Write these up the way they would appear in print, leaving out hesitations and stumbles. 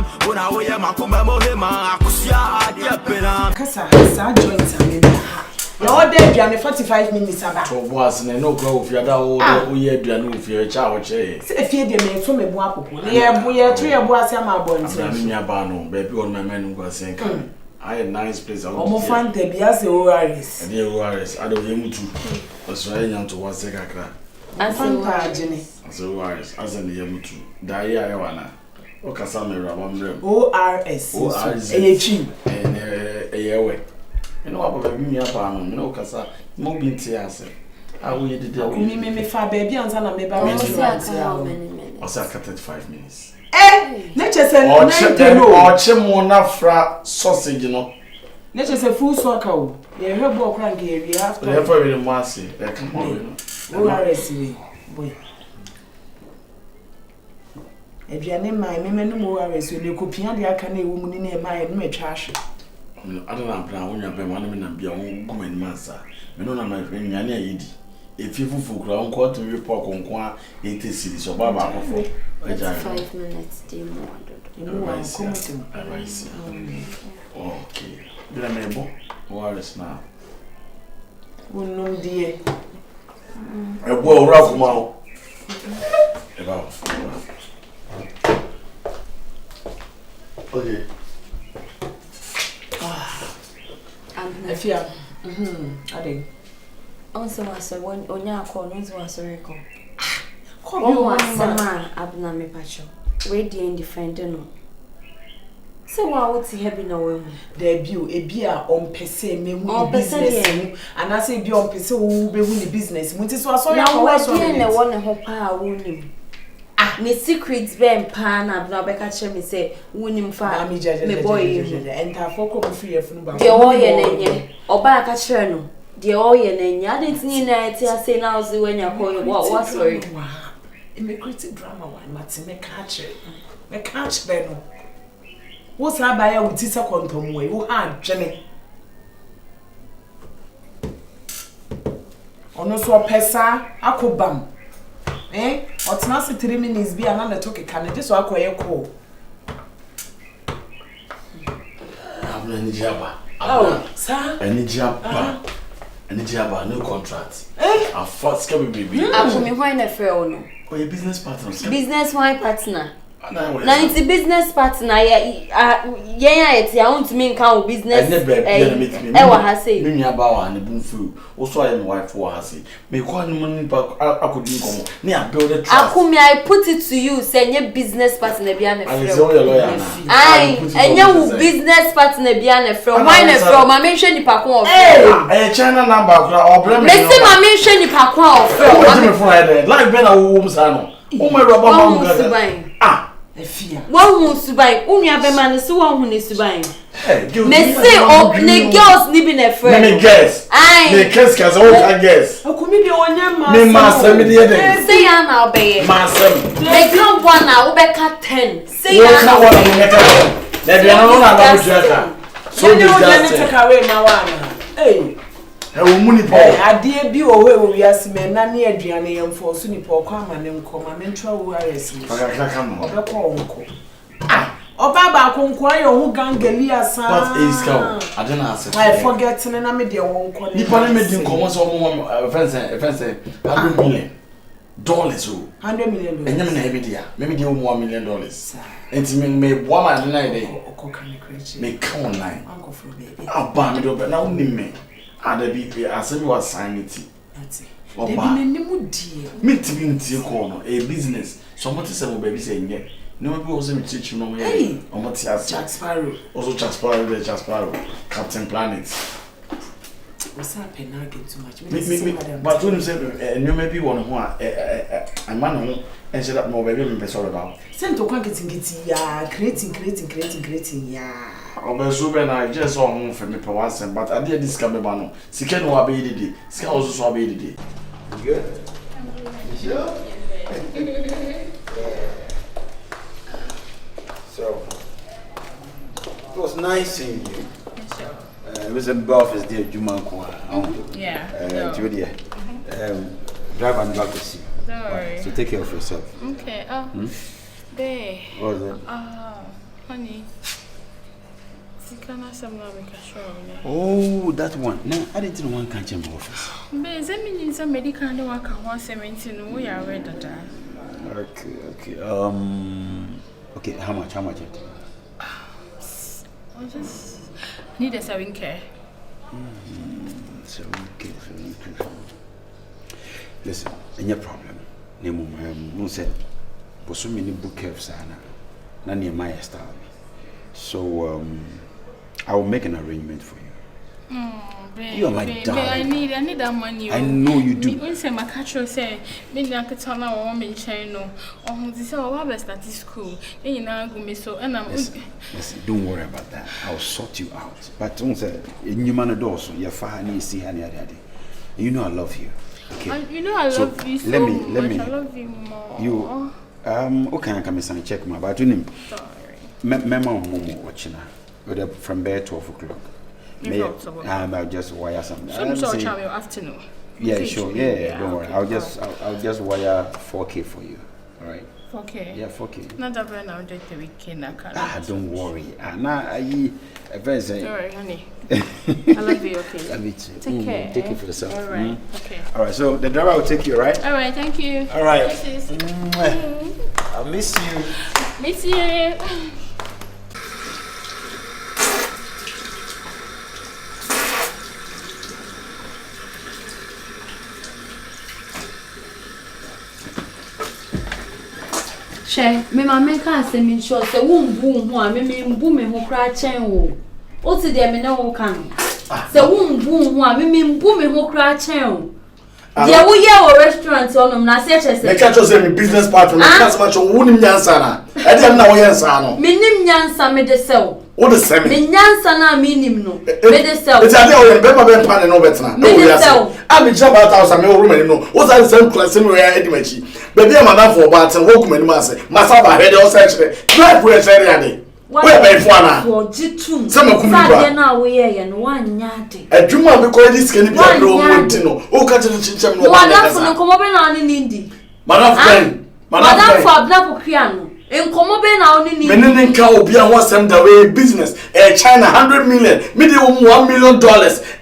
Penam, Una Waya Makuma Mohema, Akusia, Adia Penam. Kasa, joints are in your day, you 45 minutes about. So, was no go if you're that we had no fear, chow chase. If you did from a boapo, yeah, we are 3 boys, I'm a boy. I'm baby, on my man who was saying, I had nice place. I'm more fun to be as the Oaris. And the Oaris, I don't hear too. Australian to one second. I'm fun, Jenny. As a Oaris, as in the Yamutu. Dia Iwana. O Casamera, one ORS. ORS. A and a way. You know about me upon no Casa, moving tears. I will did that. Me far baby and son of me by I said 5 minutes. Nature said, or chimona fra sausage, you know. Nature said, full soccer. You heard about cranky area after every mercy. Come on, ORS. Boy. If you are named my men, no more arrests, you could piano the Akane woman in my trash. I don't know, when you've been one and be a woman master. You know, my friend, Yana Idi. If you for ground court to report on qua 80 cities or Baba for 5 minutes, dear. Okay. Did I make what is now? Oh, no, dear. I will rough mouth. Okay. I fear. I think. Also, when Onya call, was a record. Come on, man, Abna me pacho. Ready and defending. So, why would he have been away? Debut a beer on Pesse, me business, and I say, be on Pesse who be winning business. Which is what I was doing. I want to hope I won him. Me secrets ben pan abna beka che me say wonim fa me boy enter for come free from ba de oye nenye oba ka kire no de oye nenye adent ni na eti ase na ozi wenya call what sorry me create drama one mati me catch no wo sa ba ya wuti sa kontom we wo ha dwene ono so pesa akobam what's not 3 minutes be another talk can this one quite cool. I'm any jabba. Oh, sir. Any jabba. No contract. I first can be baby. I'm me why na fair no. Oh, your business partner. Business why partner. Na it's business partner yeah it's I want to mean count business wa ha say me nua ba wa ne bunfu wo so I am wife wa ha say me kwa no money back akodi nkomo me a build a trust akumi I put it to you say nye business partner bia na friend so your lawyer na ai enye wo business partner bia na friend why na friend ma mention ni pakon of China number kra obre me say ma mention ni pakon of friend what me for head life be na wo sa no wo me roba ma nga Efia. One subai, unya be man so one hu ne subai. Me say o ne girls ni be na friend. Me guess. Ai. Me guess cause I won't guess. Akumi de onya ma. Me master me dey dey. Say ya na obey. Master. Me count one na obeka 10. Say ya na one me make am. Let be no na ba buja. So me just take away my one. Hey. E wo muni po. Ade bi wo we wi asime na ne aduane yemfo so ni po kwa ma ne nkoma me ntwa wo aresi. Aka no. Obekọ onko. Oba ba konko ayo hu gangali asa. But is cow. I don't answer. I forget na me de wonko ne. Ni pa ne me din komo so mo friends $100 million. Oh. $100 million. Enye me na e be dia. Me me dey $1 million. Enti me boa ma na dey. Me come online. Uncle for baby. Aba me do be na woni me. Ada bi asem was sign it. That's it. They be nemu die. Me tibi ntie ko no a business. So mo te say mo baby say nye. No be also me teach no mo here. O mo te ase. Jack Sparrow. Also Jack Sparrow, Captain Planet. What's happening now get too much. Me but when you say no maybe one ho a man no and say that mo baby me be sorry about. Same to kwan getting ya creating ya. Obeso be na just on for me per once but I did this can be no. Sika no abe didi. Sika also so abe didi. Good. Sure. So it was nice seeing you. It was a office there, Juma Kwa. Yeah. Julia. Drive and back to see. Don't worry. So take care of yourself. Okay. Babe. What was it? Honey. Oh, that one. No, I didn't want to catch him office. But that means some medical work at 117. We are ready. Okay. Okay, how much? I just need a 7K. 7K. Listen, any problem? No said. For so many book of Sana, none near my style. So I will make an arrangement for you. You are my darling. I need that money. I know you do. When say my catcher say, maybe I could turn out one in China. Oh, this is our best at school. Then you now go me so, and I'm. Listen, don't worry about that. I'll sort you out. But don't say you man a so you're fine. See, honey, you know I love you. Okay. You know I love you so much. I love you more. You. Okay, I come and check my but you name. Sorry. Memo watching from there 12 o'clock. I'll just wire something. So your afternoon. Yeah, sure. Yeah, don't worry. I'll just wire 4K for you. All right. 4K. Yeah, 4K. Not that when I'll do the weekend. Don't worry. Now I very say. All right, honey. I love you. Okay. Love you too. Take care. Take it for yourself. All right. Okay. All right. So the driver will take you, right? All right. Thank you. All right. I'll miss you. Miss you. She, me mama can say me sure say won bu ho a me mbu me ho kra chen wo. O ti de me na wo kan. Say won bu ho a me mbu me ho kra chen wo. Dia wo ye wo restaurant onom na say che say. Me catch say me business partner me class match wo nim nyansa na. E dem na wo yensa no. Me nim nyansa me de sew. Wo de semi. Me nyansa na me nim no. Me de sew. It's ade o ye be ma be pan no betna. Me de sew. A me jaba 1000 me wo room no. Wo say same class me we edimachi. Baby am na for but wo kuma nim ase. Masaba he de o say chire. Drive we chire ade. We be fo ana. Wo jitum. Sama kumi ba. Sa na wo ye no wanya de. Adwuma be ko di skani bi abro mo nti no. O ka chire chinchem no. Madam fo no komo be na oni nindi. Madam friend. Madam fo abna ko kria no. Enkomo be na oni nindi. Menene nka obi an wasem da we business. China 100 million. Me dey $1 million.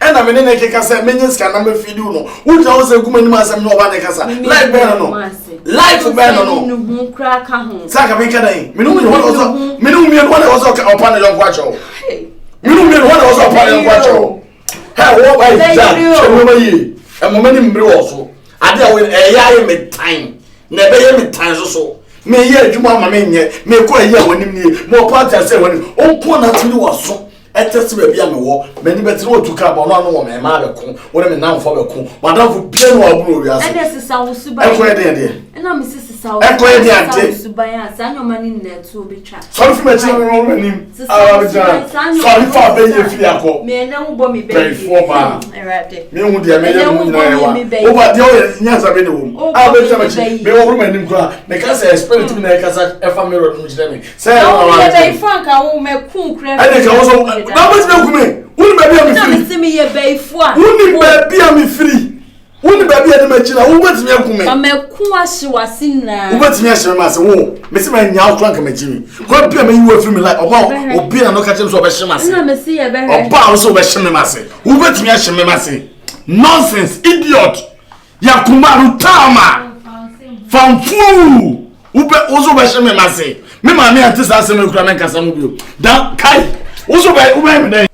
And na menene keka say menye ska na me fidi no. Wo ja wo say kuma ni masem no oba de kasa. Life be no. Life be no. No kra ka ho. Saka me ka dai. Me no me was opa na yon kwacho. Me no me was opa na yon kwacho. Hey, what why that? Show me yi. E mo mani mbre wo so. Ade a we ya me time. Na be ye me time so. Me ye adwuma ma me nye me ko ayi a wonim ni mo party say wonim onko na tini wo so etese ba bia me wo mani betire wo tuka ba no wo me ma be ko wo me nan fo be ko madam fo bia no aburo wi ase e dey sisa wo suba e ko e dey e na me sisa wo e ko e dey ante suba ya sa nyoma ni na tu obi twa so fi me chi no manim ah be jana so fi fa be ye fi akọ me na wo bo mi be fo ba erade me hu dia me ye hu nyina wa o ba dia o nyansa be ne wo ah be jana chi me wo manim ko me ka say spirit me na ka sa e fa me ro no jina me say o be franka wo me kun kra e dey ka wo so na be me kume woni ba bia me free na me me ye be fu a woni ba bia me free woni ba bia de ma china wo betimi akume ma me ku ahye na wo betimi ahye ma se wo me se ma nya outrank ma chimi ko bia me yiwo free me like oba obi na no ka chem so be hye ma se na me se ye be oba wo so be hye me ma se wo betimi ahye me ma se nonsense idiot ya kumaru tama fanfu wo so be hye me ma se me ma me ante sa se me kura me kasa mu bio dan kai wo so be me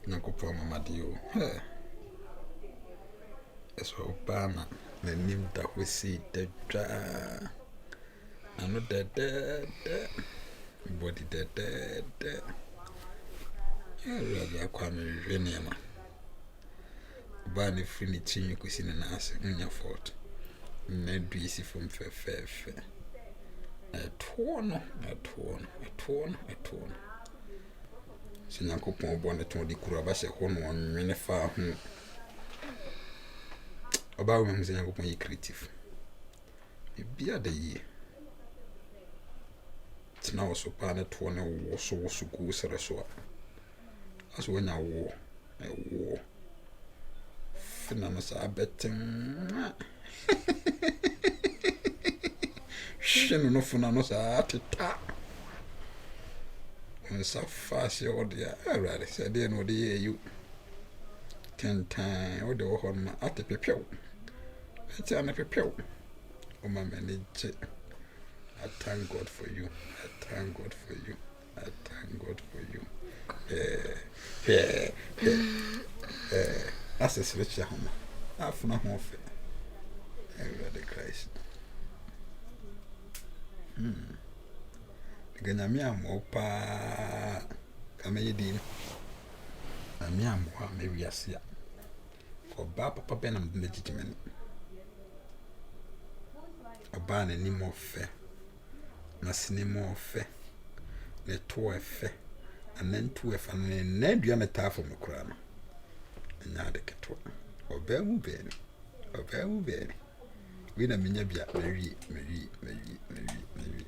Nakupa mama dio. Eso bana na nim da hosi da dwa. Anu da body da. Ya kwa me hwene ma. Ba ni fini tinyi kusi na ase nya fort. Na duisi from fefe. Atono. Sinyankopon bonne ton di kura ba se hono nwene fa ho oba wo mu sinyankopon yi creative bia da yi tina wo so pa na to ne wo so ku sere so aso nya wo fina no sa betin shenu no funa no sa teta nsa fast your dia already said dey no dey you 10 time o de wo ho ma atepepew ati ana pepew o ma manage. I thank God for you. I thank God for you. I thank God for you. That's a switch home. I've no more faith. Everybody Christ. Ganyami amopa kameyedi. Ami amwa mewiasia. Oba papa ben am legitimate. Oba na ni mo fe. Na sinimo fe. Ne to efe. Anen to efe na dua meta fo mekura no. Nya de keto. Oba mu beni. We na minya bia meri.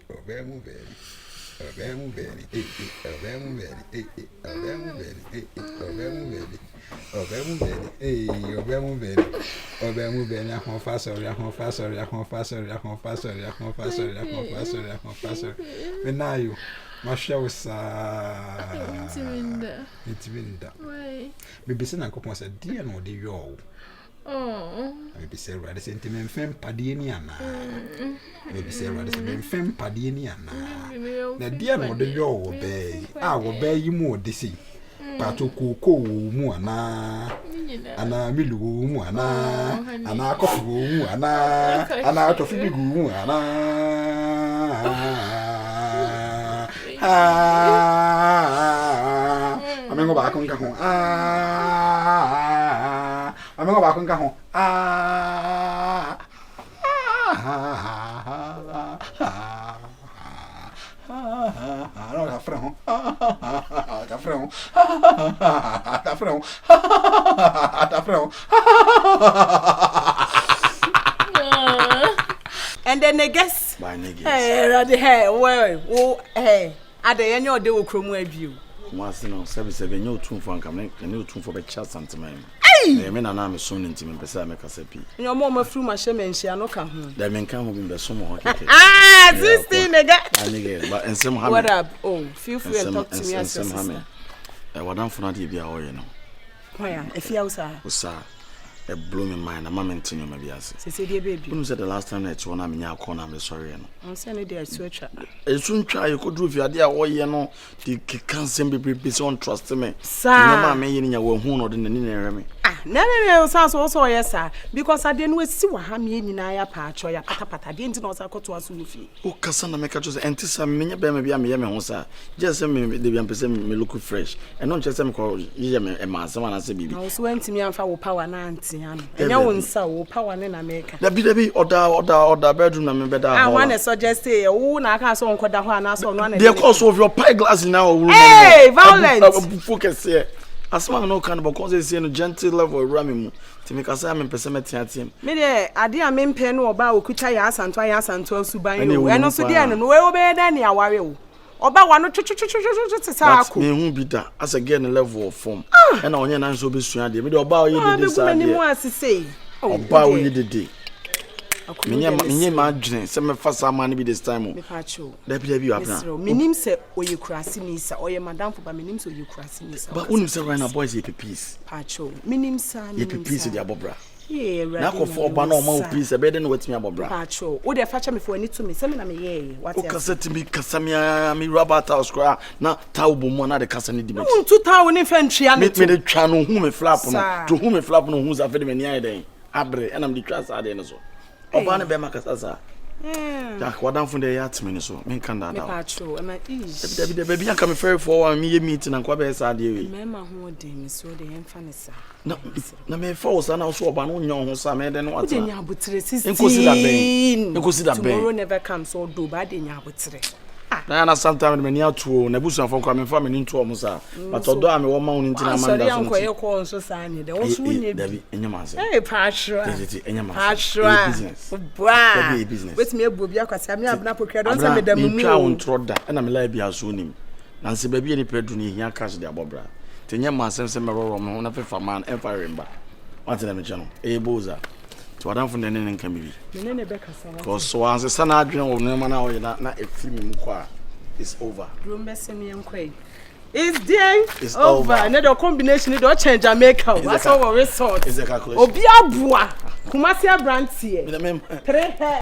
Oba mu beni. Menayo mashawsa intiminda bibi se na kopon se dia no de yo bibi se ra de sentiment fem padie ni ana bibi se ra de sentiment fem padie ni ana na dia no de yo wo be wo be yi mu de si pato koko mu ana milu mu ana kofu mu ana tofi bigu mu amengo ba kon ka ho amengo ba kon ka ho no ta frão and then neges by neges ready hey wo hey ade enye ode wo kromu abiu mwase no 77 nyo tumfo ankam ne tumfo be cha santimen me na me so ntimi pesa me kasa pi nyo mo ma fru ma hye menhia no ka ho da men kan ho bi be so mo keke 16 nega anige but ensem ha me what up feel free and talk to me as sister wadan funa de bia wo ye no hoya efia usa a blow me mind am maintain my biase se dey baby you said the last time that you na me nya call na me sorry no on say no dey so twa esuntwa you could do if you ade a wo ye no the can sem be so on trust me no ma me ye nya wo hu no de ni na ehwe me no so yes sir because ade no esi wa ha me nyina ya pa acho ya patapata de nti na o sa koto aso wo fi o kasa na me ka chose enti sa me nya be me bia me ye me ho sa just me de bia pese me look fresh and no chese me ko ye me e ma asema na se bibi no so enti me amfa wo power na anti ano enya wo nsa wo power ne na make da bi order bedroom na me beda ha one suggest say wo na aka so nkoda ho ana so no na the cause of your pie glass now hey violent focus here asma no kan because say no gentle level rami mu ti me kasa me pese metiatem me de ade a me mpe no oba okuta ya asanto asuban yo eno so de no we obe da ne aware wo oba wa no twetwetwetwetwetwe sa akọ me hu bi da as again level of form na onye na nso besua de me de oba oye de sa de me mu asise oba oye de menye ma adwene se me fasa ma ne bi this time me pa cho da bi apna menim se oye kurase ni sa oye madam for ba menim se oye kurase ni sa but unim se right now boys ye peace pa cho menim sa ye peace de abobra yeah right na ko for ba na o ma peace be de no watimi abobra pa cho o de facha me for ani to me se me na me ye what o kasa timi kasa me rubber house kwa na tawo bomu na de kasa ne di me 2000 ne fentria ne me de twa no hu me flap no to hu me flap no hu za fe de me ni ayi den abre enam di twa sa de no so oba ne be makasa ja wadan funde ya atimi ni so me kan da da me patro am is de baby anka me ferry for me ye meet na kwa be sa de we me ma ho de me so de emfa ne sa na me for sa na so oba no nya ho sa me de no wata de nya abutire 16 enkosi da ben tomorrow never comes so do ba de nya abutire na sometimes me nia tuo na busu afọ kwa me fa me ni ntuo mo sa but odo a me wo ma won ntina ma nda so sorry anko ye ko nso sa ni de wo so nye David enyamase patro enyamase business bra with me ebu bia kwasa me abna pokra don say me da mu mu twa won troda na me la bia so nim na nse ba bia ni pedu ni hia cash de abobra tenye ma sem me roro me ho na fefa man enfa remba wate na me channel e boza to wadan fo nene nka me bi me ne be kasa ko so anse sana adwen wo no ma na wo na e free me ko a it's over drum be sem yen kwai it's there it's over na the combination do change Jamaica that's our resort is the calculation obi abua Kumasi Abrantie 3 hair